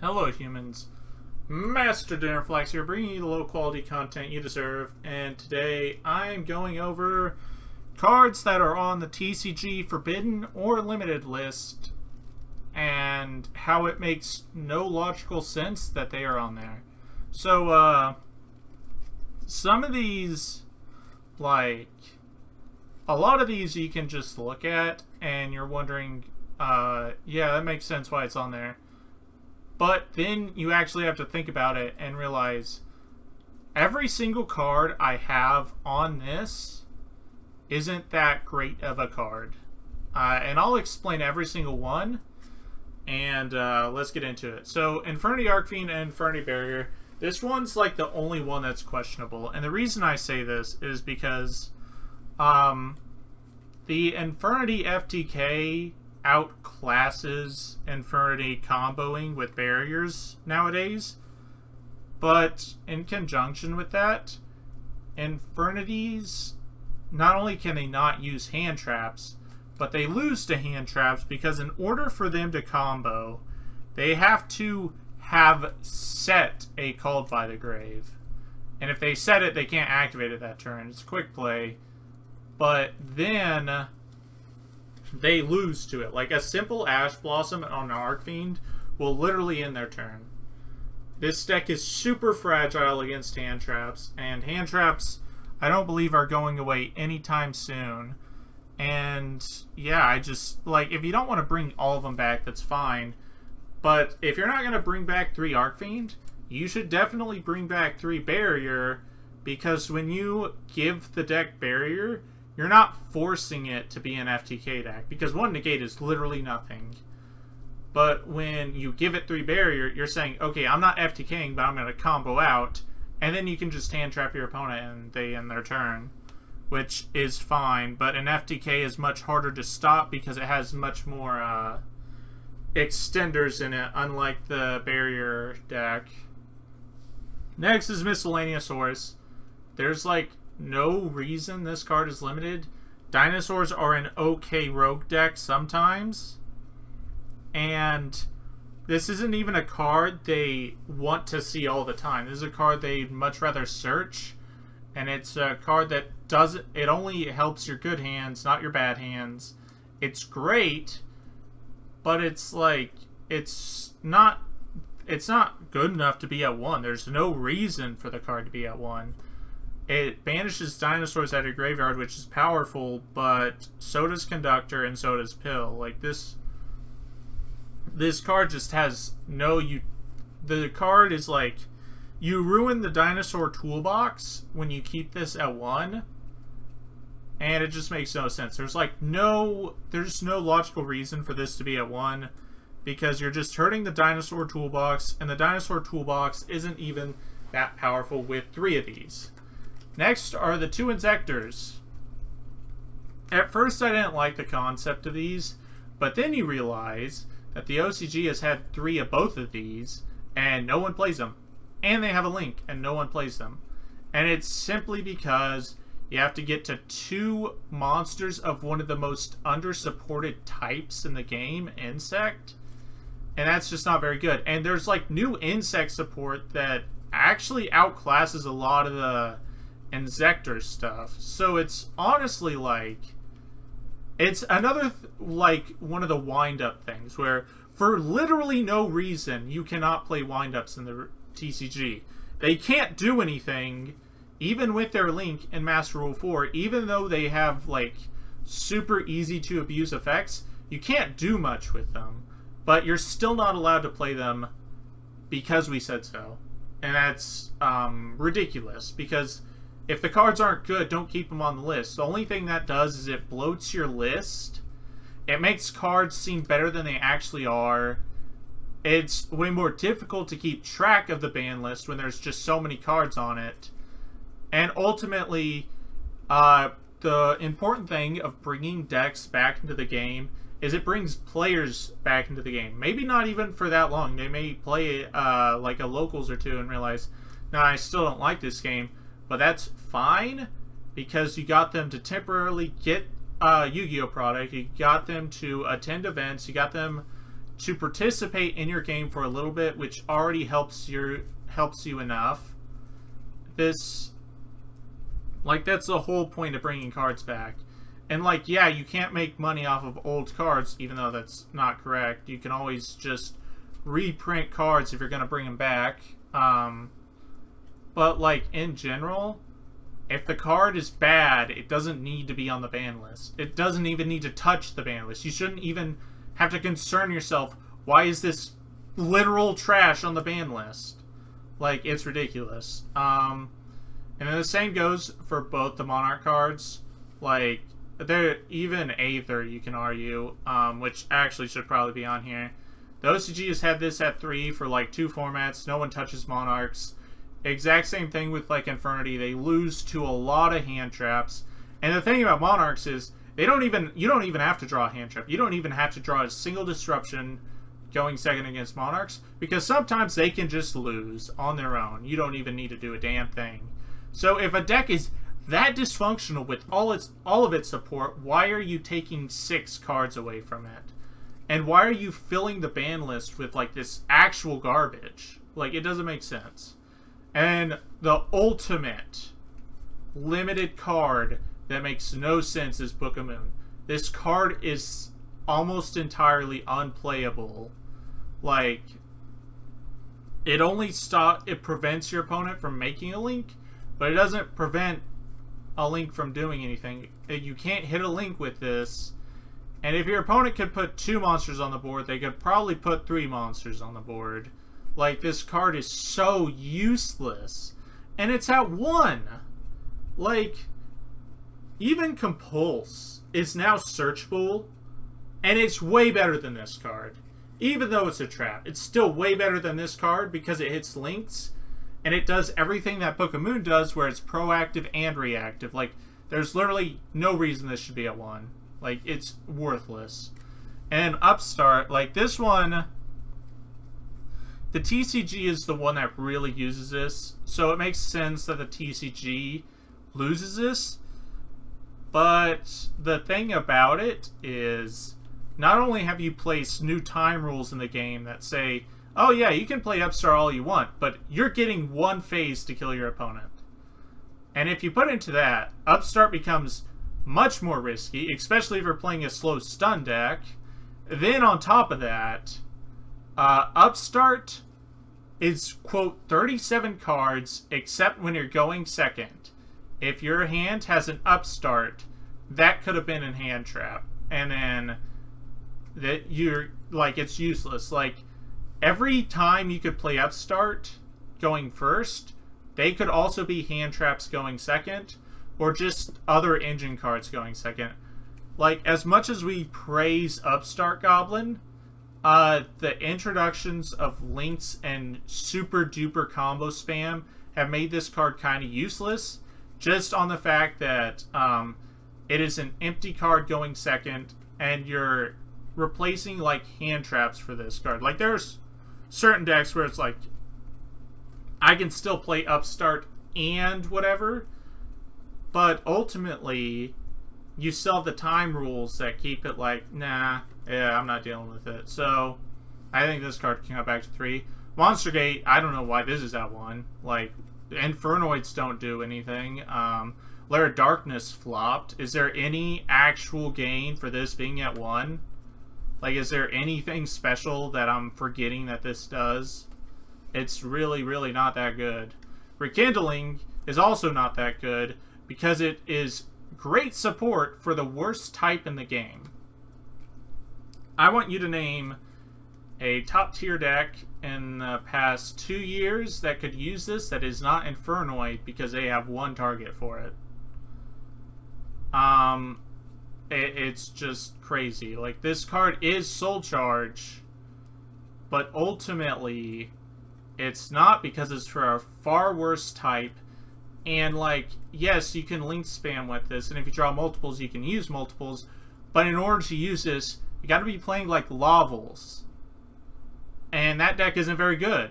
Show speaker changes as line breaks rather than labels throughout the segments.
Hello humans, Master DinnerFlax here, bringing you the low quality content you deserve, and today I'm going over cards that are on the TCG Forbidden or Limited list and how it makes no logical sense that they are on there. So, some of these, like, a lot of these you can just look at and you're wondering, yeah, that makes sense why it's on there. But then you actually have to think about it and realize every single card I have on this isn't that great of a card. And I'll explain every single one. And let's get into it. So Infernity Archfiend and Infernity Barrier. This one's like the only one that's questionable. And the reason I say this is because the Infernity FTK outclasses Infernity comboing with barriers nowadays, but in conjunction with that, Infernities, not only can they not use hand traps, but they lose to hand traps because in order for them to combo, they have to have set a Called by the Grave. And if they set it, they can't activate it that turn. It's a quick play, but then they lose to it. Like a simple Ash Blossom on an Archfiend will literally end their turn. This deck is super fragile against hand traps, and hand traps I don't believe are going away anytime soon. And yeah, I just, like, if you don't want to bring all of them back, that's fine. But if you're not going to bring back 3 Archfiend, you should definitely bring back 3 Barrier, because when you give the deck Barrier, you're not forcing it to be an FTK deck, because 1 negate is literally nothing. But when you give it 3 Barrier, you're saying, okay, I'm not FTKing, but I'm going to combo out, and then you can just hand trap your opponent and they end their turn, which is fine. But an FTK is much harder to stop because it has much more extenders in it, unlike the Barrier deck. Next is Miscellaneousaurus. There's like no reason this card is limited. Dinosaurs are an okay rogue deck sometimes, and this isn't even a card they want to see all the time. This is a card they'd much rather search, and it's a card that doesn't, it only helps your good hands, not your bad hands. It's great, but it's like, it's not good enough to be at 1. There's no reason for the card to be at 1. It banishes dinosaurs out of your graveyard, which is powerful, but so does Conductor and so does Pill. Like, this card just has no... The card is like, you ruin the dinosaur toolbox when you keep this at 1, and it just makes no sense. There's like there's no logical reason for this to be at 1, because you're just hurting the dinosaur toolbox, and the dinosaur toolbox isn't even that powerful with 3 of these. Next are the 2 Insectors. At first I didn't like the concept of these, but then you realize that the OCG has had 3 of both of these, and no one plays them. And they have a link, and no one plays them. And it's simply because you have to get to 2 monsters of one of the most under-supported types in the game, Insect, and that's just not very good. And there's like new Insect support that actually outclasses a lot of the Insector stuff. So it's honestly like, it's another like one of the wind-up things where for literally no reason you cannot play wind-ups in the TCG. They can't do anything even with their link in Master Rule 4, even though they have like super easy to abuse effects. You can't do much with them, but you're still not allowed to play them because we said so. And that's ridiculous, because if the cards aren't good, don't keep them on the list. The only thing that does is it bloats your list. It makes cards seem better than they actually are. It's way more difficult to keep track of the ban list when there's just so many cards on it. And ultimately, the important thing of bringing decks back into the game is it brings players back into the game. Maybe not even for that long. They may play like a locals or 2 and realize, nah, I still don't like this game. But that's fine, because you got them to temporarily get Yu-Gi-Oh product, you got them to attend events, you got them to participate in your game for a little bit, which already helps you enough. This, like, that's the whole point of bringing cards back. And, like, yeah, you can't make money off of old cards, even though that's not correct. You can always just reprint cards if you're going to bring them back. But, like, in general, if the card is bad, it doesn't need to be on the ban list. It doesn't even need to touch the ban list. You shouldn't even have to concern yourself, why is this literal trash on the ban list? Like, it's ridiculous. And then the same goes for both the Monarch cards. Like, they're even Aether, you can argue, which actually should probably be on here. The OCG has had this at 3 for like 2 formats. No one touches Monarchs. Exact same thing with like Infernity. They lose to a lot of hand traps. And the thing about Monarchs is you don't even have to draw a hand trap. You don't even have to draw a single disruption going second against Monarchs, because sometimes they can just lose on their own. You don't even need to do a damn thing. So if a deck is that dysfunctional with all of its support, why are you taking 6 cards away from it? And why are you filling the ban list with like this actual garbage? Like, it doesn't make sense. And the ultimate limited card that makes no sense is Book of Moon. This card is almost entirely unplayable. Like, it prevents your opponent from making a link, but it doesn't prevent a link from doing anything. You can't hit a link with this. And if your opponent could put 2 monsters on the board, they could probably put 3 monsters on the board. Like, this card is so useless. And it's at 1. Like, even Compulse is now searchable. And it's way better than this card. Even though it's a trap, it's still way better than this card because it hits links. And it does everything that Book of Moon does, where it's proactive and reactive. Like, there's literally no reason this should be at 1. Like, it's worthless. And Upstart, like, this one, the TCG is the one that really uses this. So it makes sense that the TCG loses this. But the thing about it is, not only have you placed new time rules in the game that say, oh yeah, you can play Upstart all you want, but you're getting 1 phase to kill your opponent. And if you put into that, Upstart becomes much more risky, especially if you're playing a slow stun deck. Then on top of that, Upstart is, quote, 37 cards, except when you're going second. If your hand has an Upstart, that could have been a hand trap. And then that you're, like, it's useless. Like, every time you could play Upstart going first, they could also be hand traps going second, or just other engine cards going second. Like, as much as we praise Upstart Goblin, the introductions of links and super duper combo spam have made this card kind of useless, just on the fact that it is an empty card going second, and you're replacing like hand traps for this card. Like, there's certain decks where it's like, I can still play Upstart and whatever, but ultimately you still have the time rules that keep it like, nah, yeah, I'm not dealing with it. So I think this card can go back to 3. Monster Gate, I don't know why this is at 1. Like, Infernoids don't do anything. Lair of Darkness flopped. Is there any actual gain for this being at 1? Like, is there anything special that I'm forgetting that this does? It's really, really not that good. Rekindling is also not that good because it is great support for the worst type in the game. I want you to name a top tier deck in the past 2 years that could use this that is not Infernoid because they have 1 target for it. It's just crazy. Like, this card is Soul Charge, but ultimately it's not, because it's for a far worse type. And, like, yes, you can link spam with this, and if you draw multiples, you can use multiples, but in order to use this, you gotta be playing, like, Lavels. And that deck isn't very good.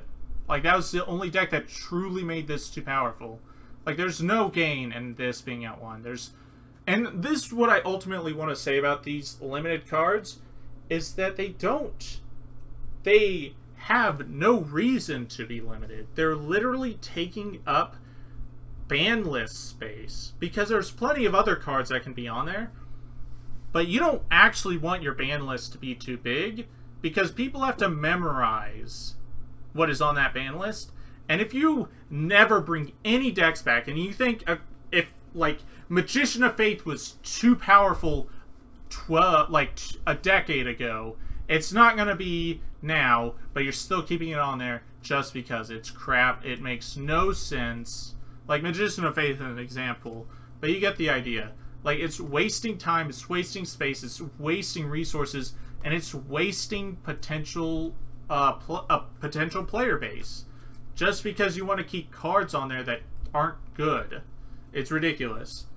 Like, that was the only deck that truly made this too powerful. Like, there's no gain in this being at 1. And this is what I ultimately want to say about these limited cards, is that they don't they have no reason to be limited. They're literally taking up ban list space because there's plenty of other cards that can be on there, but you don't actually want your ban list to be too big because people have to memorize what is on that ban list. And if you never bring any decks back, and you think if like Magician of Faith was too powerful like a decade ago, it's not going to be now, but you're still keeping it on there just because it's crap. It makes no sense. Like Magician of Faith is an example, but you get the idea. Like, it's wasting time, it's wasting space, it's wasting resources, and it's wasting potential potential player base just because you want to keep cards on there that aren't good. It's ridiculous.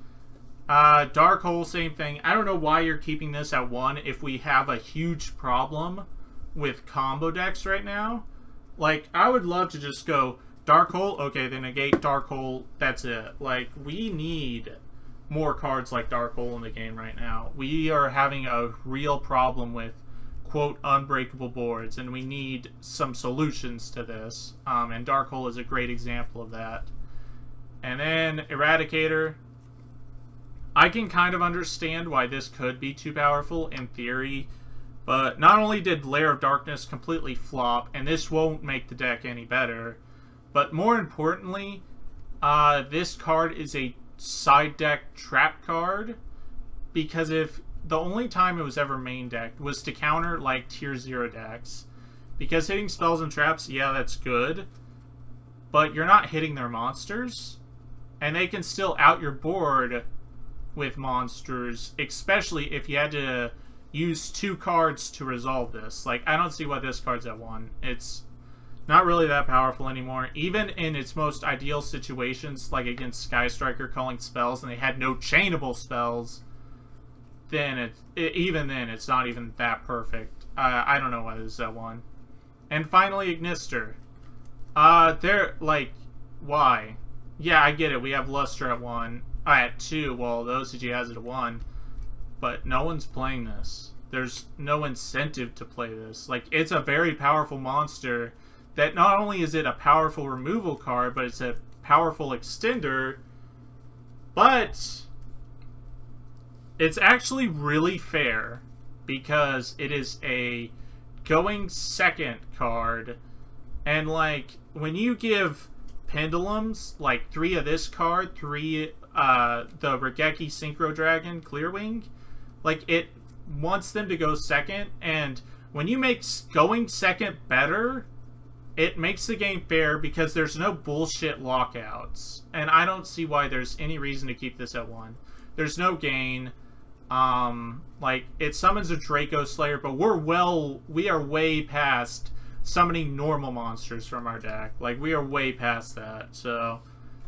Dark Hole, same thing. I don't know why you're keeping this at 1 if we have a huge problem with combo decks right now. Like, I would love to just go Dark Hole, okay, then negate Dark Hole, that's it. Like, we need more cards like Dark Hole in the game right now. We are having a real problem with, quote, unbreakable boards, and we need some solutions to this. And Dark Hole is a great example of that. And then Eradicator. I can kind of understand why this could be too powerful in theory, but not only did Lair of Darkness completely flop, and this won't make the deck any better, but more importantly, this card is a side deck trap card, because if the only time it was ever main decked was to counter like tier 0 decks, because hitting spells and traps, yeah, that's good, but you're not hitting their monsters, and they can still out your board with monsters, especially if you had to use 2 cards to resolve this. Like, I don't see why this card's at 1. It's not really that powerful anymore. Even in its most ideal situations, like against Sky Striker calling spells and they had no chainable spells, then even then it's not even that perfect. I don't know why this is at 1. And finally, Ignister. They're like, why? Yeah, I get it. We have Luster at 1. At 2, well, the OCG has it at 1. But no one's playing this. There's no incentive to play this. Like, it's a very powerful monster that not only is it a powerful removal card, but it's a powerful extender, but it's actually really fair because it is a going second card, and like when you give Pendulums like 3 of this card, 3 the Regeki Synchro Dragon Clearwing, like it wants them to go second, and when you make going second better, it makes the game fair because there's no bullshit lockouts. And I don't see why there's any reason to keep this at 1. There's no gain. Like, it summons a Draco Slayer, but we are way past summoning normal monsters from our deck. Like, we are way past that. So,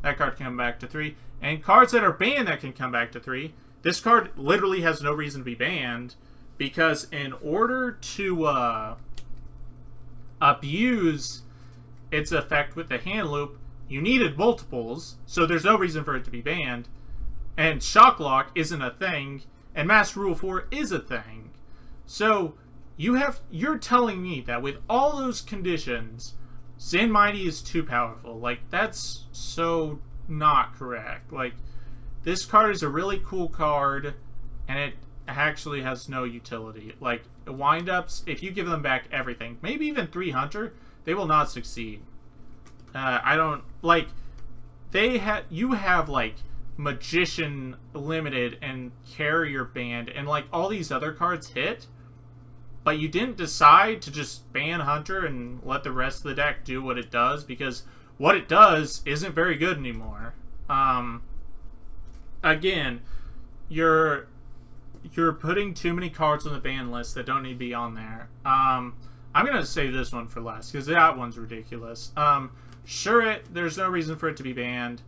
that card can come back to 3. And cards that are banned that can come back to 3. This card literally has no reason to be banned, because in order to, abuse its effect with the hand loop, you needed multiples, so there's no reason for it to be banned. And Shock Lock isn't a thing, and Master Rule 4 is a thing. So you're telling me that with all those conditions, Zen Mighty is too powerful. Like, that's so not correct. Like, this card is a really cool card, and it actually has no utility. Like, wind-ups, if you give them back everything, maybe even 3 Hunter, they will not succeed. I don't, like, you have, like, Magician Limited and Carrier Band, and, like, all these other cards hit, but you didn't decide to just ban Hunter and let the rest of the deck do what it does, because what it does isn't very good anymore. Again, you're putting too many cards on the ban list that don't need to be on there. I'm going to save this one for last, because that one's ridiculous. Sure, there's no reason for it to be banned.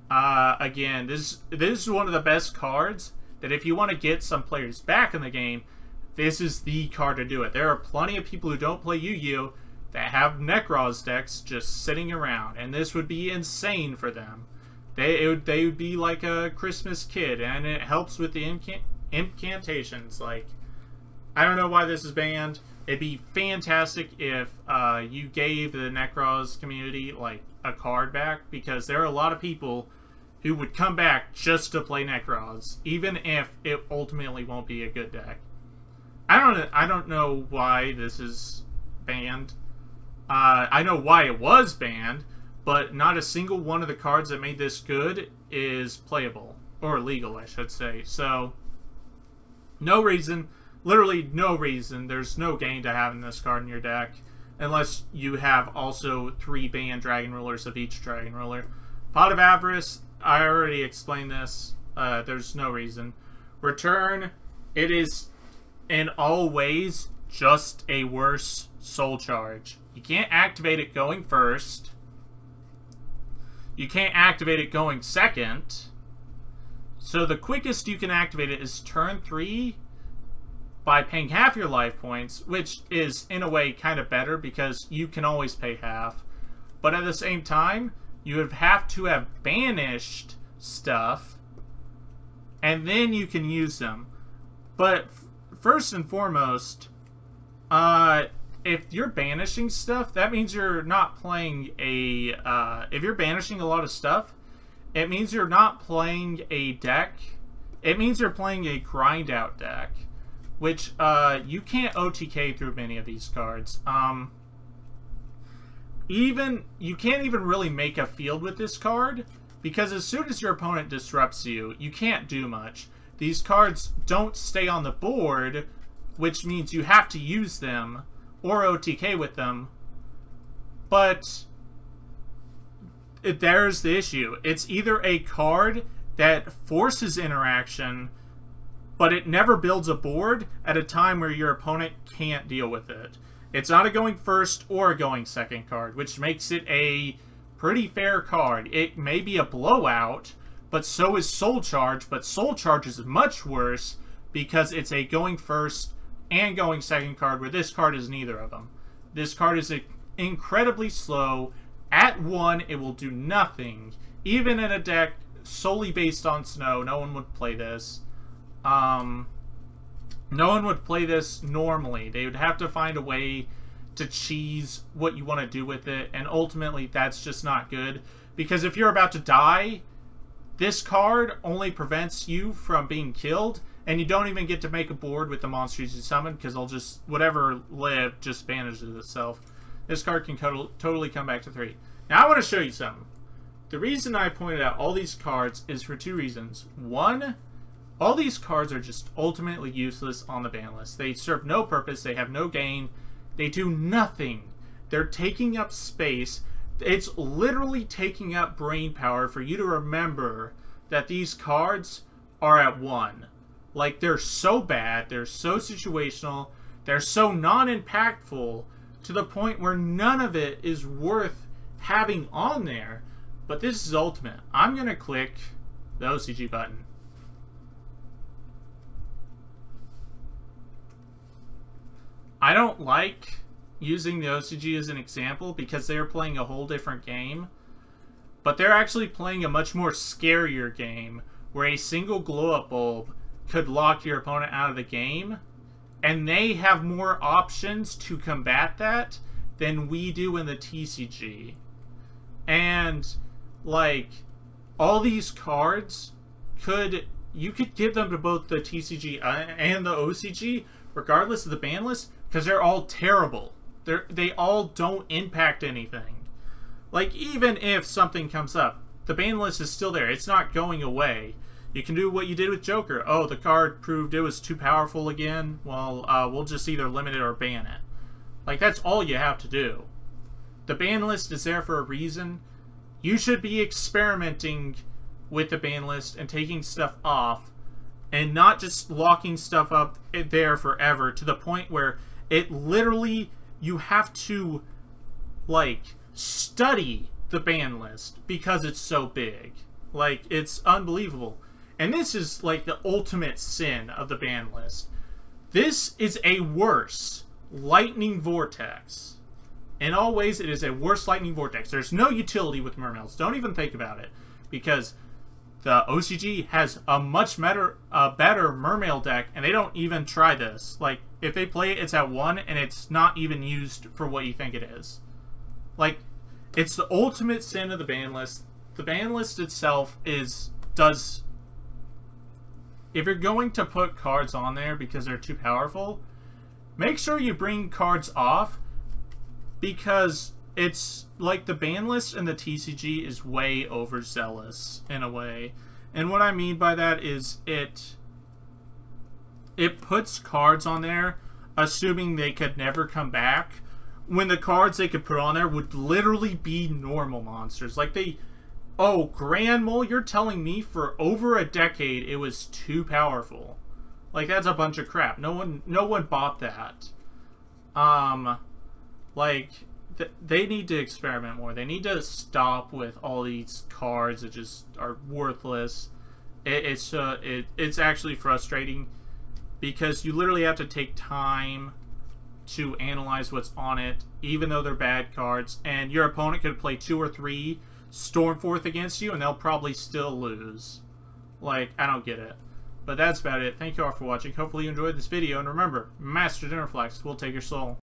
Again, this is one of the best cards that if you want to get some players back in the game, this is the card to do it. There are plenty of people who don't play Yu-Gi-Oh! That have Nekroz decks just sitting around, and this would be insane for them. They would be like a Christmas kid, and it helps with the incantations. Like, I don't know why this is banned. It'd be fantastic if you gave the Necros community like a card back, because there are a lot of people who would come back just to play Necros, even if it ultimately won't be a good deck. I don't know why this is banned. I know why it was banned, but not a single one of the cards that made this good is playable. Or legal, I should say. So, no reason, literally no reason, there's no gain to having this card in your deck, unless you have also 3 banned Dragon Rulers of each Dragon Ruler. Pot of Avarice, I already explained this, there's no reason. Return, it is in all ways just a worse Soul Charge. You can't activate it going first. You can't activate it going second. So the quickest you can activate it is turn 3 by paying half your life points, which is in a way kind of better because you can always pay half. But at the same time, you would have to have banished stuff and then you can use them. But first and foremost, if you're banishing stuff, that means you're not playing a... if you're banishing a lot of stuff, it means you're not playing a deck. It means you're playing a grind out deck, which you can't OTK through many of these cards. You can't even really make a field with this card, because as soon as your opponent disrupts you, you can't do much. These cards don't stay on the board, which means you have to use them or OTK with them. But there's the issue. It's either a card that forces interaction, but it never builds a board at a time where your opponent can't deal with it. It's not a going first or a going second card, which makes it a pretty fair card. It may be a blowout, but so is Soul Charge, but Soul Charge is much worse because it's a going first and going second card, where this card is neither of them. This card is incredibly slow. At 1, it will do nothing. Even in a deck solely based on snow, no one would play this. No one would play this normally. They would have to find a way to cheese what you want to do with it, and ultimately that's just not good. Because if you're about to die, this card only prevents you from being killed, and you don't even get to make a board with the monsters you summon, because they'll just, whatever live, just banishes itself. This card can totally come back to 3. Now I want to show you something. The reason I pointed out all these cards is for 2 reasons. One, all these cards are just ultimately useless on the ban list. They serve no purpose, they have no gain, they do nothing. They're taking up space. It's literally taking up brain power for you to remember that these cards are at 1. Like, they're so bad, they're so situational, they're so non-impactful, to the point where none of it is worth having on there. But this is ultimate. I'm going to click the OCG button. I don't like using the OCG as an example because they're playing a whole different game. But they're actually playing a much more scarier game where a single glow-up bulb could lock your opponent out of the game. And they have more options to combat that than we do in the TCG. And, like, all these cards you could give them to both the TCG and the OCG, regardless of the ban list, because they're all terrible. They all don't impact anything. Like, even if something comes up, the ban list is still there. It's not going away. You can do what you did with Joker. Oh, the card proved it was too powerful again. Well, we'll just either limit it or ban it. Like, that's all you have to do. The ban list is there for a reason. You should be experimenting with the ban list and taking stuff off, and not just locking stuff up there forever to the point where it literally, you have to, like, study the ban list because it's so big. Like, it's unbelievable. And this is like the ultimate sin of the ban list. This is a worse lightning vortex. In all ways, it is a worse lightning vortex. There's no utility with Mermails. Don't even think about it. Because the OCG has a much better Mermail deck, and they don't even try this. Like, if they play it, it's at 1, and it's not even used for what you think it is. Like, it's the ultimate sin of the ban list. The ban list itself does... If you're going to put cards on there because they're too powerful, make sure you bring cards off, because it's like the ban list and the TCG is way overzealous in a way. And what I mean by that is it puts cards on there assuming they could never come back, when the cards they could put on there would literally be normal monsters. Like oh, Grand Mole, you're telling me for over a decade it was too powerful? Like, that's a bunch of crap. No one bought that. Like, they need to experiment more. They need to stop with all these cards that just are worthless. It's actually frustrating, because you literally have to take time to analyze what's on it, even though they're bad cards, and your opponent could play 2 or 3 Stormforth against you, and they'll probably still lose. Like, I don't get it. But that's about it. Thank you all for watching. Hopefully you enjoyed this video, and remember, Master DinnerFlax will take your soul.